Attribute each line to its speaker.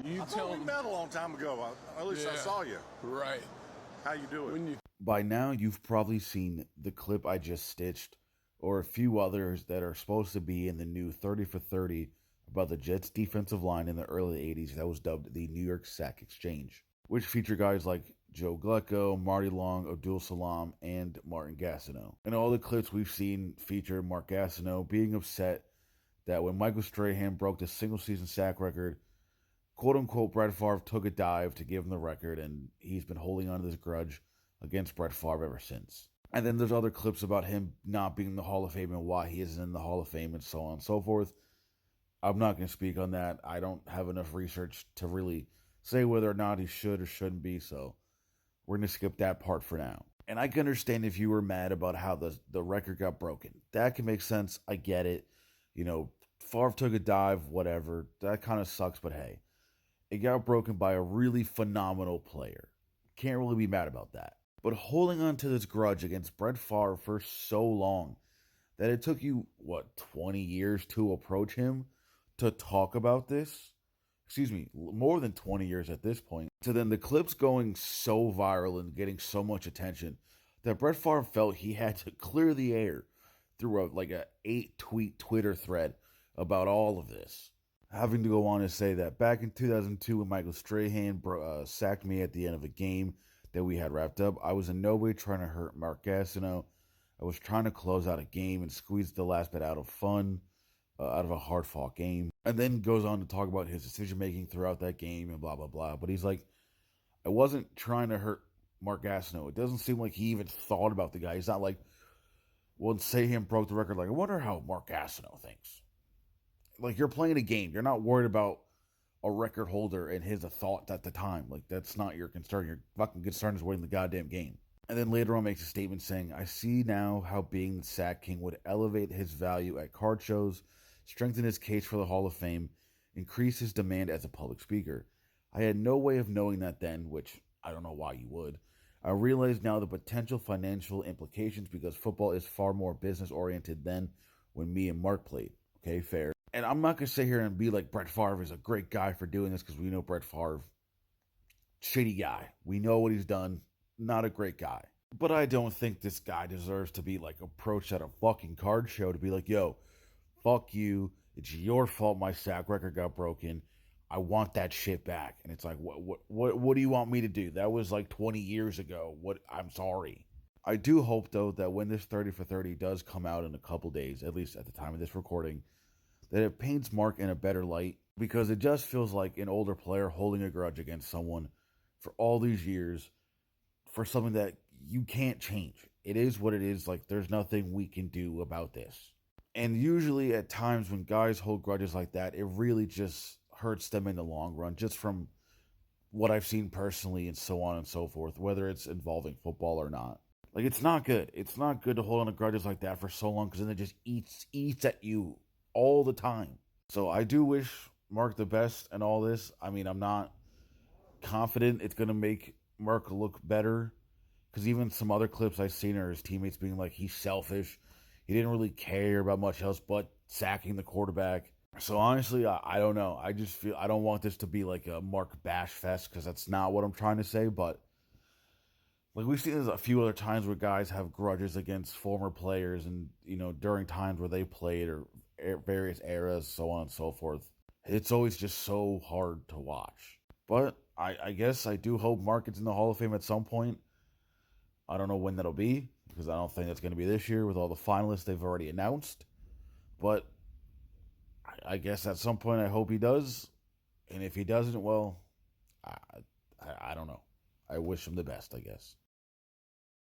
Speaker 1: You
Speaker 2: I
Speaker 1: tell
Speaker 2: thought we
Speaker 1: them.
Speaker 2: met a long time ago. At least I
Speaker 1: Yeah.
Speaker 2: saw you.
Speaker 1: Right.
Speaker 2: How you doing?
Speaker 1: When you
Speaker 3: By now, you've probably seen the clip I just stitched, or a few others that are supposed to be in the new 30 for 30 about the Jets' defensive line in the early 80s that was dubbed the New York Sack Exchange, which feature guys like Joe Glecko, Marty Long, Abdul Salam, and Martin Gastineau. And all the clips we've seen feature Mark Gastineau being upset that when Michael Strahan broke the single season sack record, quote unquote, Brett Favre took a dive to give him the record, and he's been holding on to this grudge against Brett Favre ever since. And then there's other clips about him not being in the Hall of Fame and why he isn't in the Hall of Fame and so on and so forth. I'm not going to speak on that. I don't have enough research to really say whether or not he should or shouldn't be, so we're going to skip that part for now. And I can understand if you were mad about how the record got broken. That can make sense. I get it. You know, Favre took a dive, whatever. That kind of sucks, but hey, it got broken by a really phenomenal player. Can't really be mad about that. But holding on to this grudge against Brett Favre for so long that it took you, 20 years to approach him to talk about this? Excuse me, more than 20 years at this point. So then the clip's going so viral and getting so much attention that Brett Favre felt he had to clear the air through a 8-tweet Twitter thread about all of this. Having to go on to say that back in 2002 when Michael Strahan sacked me at the end of a game that we had wrapped up, I was in no way trying to hurt Mark Gastineau. I was trying to close out a game and squeeze the last bit out of fun, out of a hard-fought game. And then goes on to talk about his decision-making throughout that game and blah, blah, blah. But he's like, I wasn't trying to hurt Mark Gastineau. It doesn't seem like he even thought about the guy. He's not like, well, say him broke the record. Like, I wonder how Mark Gastineau thinks. Like, you're playing a game. You're not worried about a record holder and his thoughts at the time. Like, that's not your concern. Your fucking concern is winning the goddamn game. And then later on makes a statement saying, I see now how being the Sack King would elevate his value at card shows, strengthen his case for the Hall of Fame, increase his demand as a public speaker. I had no way of knowing that then, which I don't know why you would. I realize now the potential financial implications because football is far more business-oriented than when me and Mark played. Okay, fair. And I'm not going to sit here and be like Brett Favre is a great guy for doing this because we know Brett Favre, shitty guy. We know what he's done. Not a great guy. But I don't think this guy deserves to be like approached at a fucking card show to be like, yo, fuck you. It's your fault my sack record got broken. I want that shit back. And it's like, what do you want me to do? That was like 20 years ago. I'm sorry. I do hope though that when this 30 for 30 does come out in a couple days, at least at the time of this recording, that it paints Mark in a better light because it just feels like an older player holding a grudge against someone for all these years for something that you can't change. It is what it is. Like, there's nothing we can do about this. And usually at times when guys hold grudges like that, it really just hurts them in the long run, just from what I've seen personally and so on and so forth, whether it's involving football or not. Like, it's not good. It's not good to hold on to grudges like that for so long because then it just eats at you all the time. So I do wish Mark the best and all this. I mean, I'm not confident it's going to make Mark look better because even some other clips I've seen are his teammates being like, he's selfish. He didn't really care about much else but sacking the quarterback. So honestly, I don't know. I just feel I don't want this to be like a Mark bash fest because that's not what I'm trying to say. But like we've seen this a few other times where guys have grudges against former players and, during times where they played or various eras, so on and so forth. It's always just so hard to watch. But I guess I do hope Mark gets in the Hall of Fame at some point. I don't know when that'll be because I don't think that's going to be this year with all the finalists they've already announced. But I guess at some point I hope he does. And if he doesn't, well, I don't know. I wish him the best, I guess.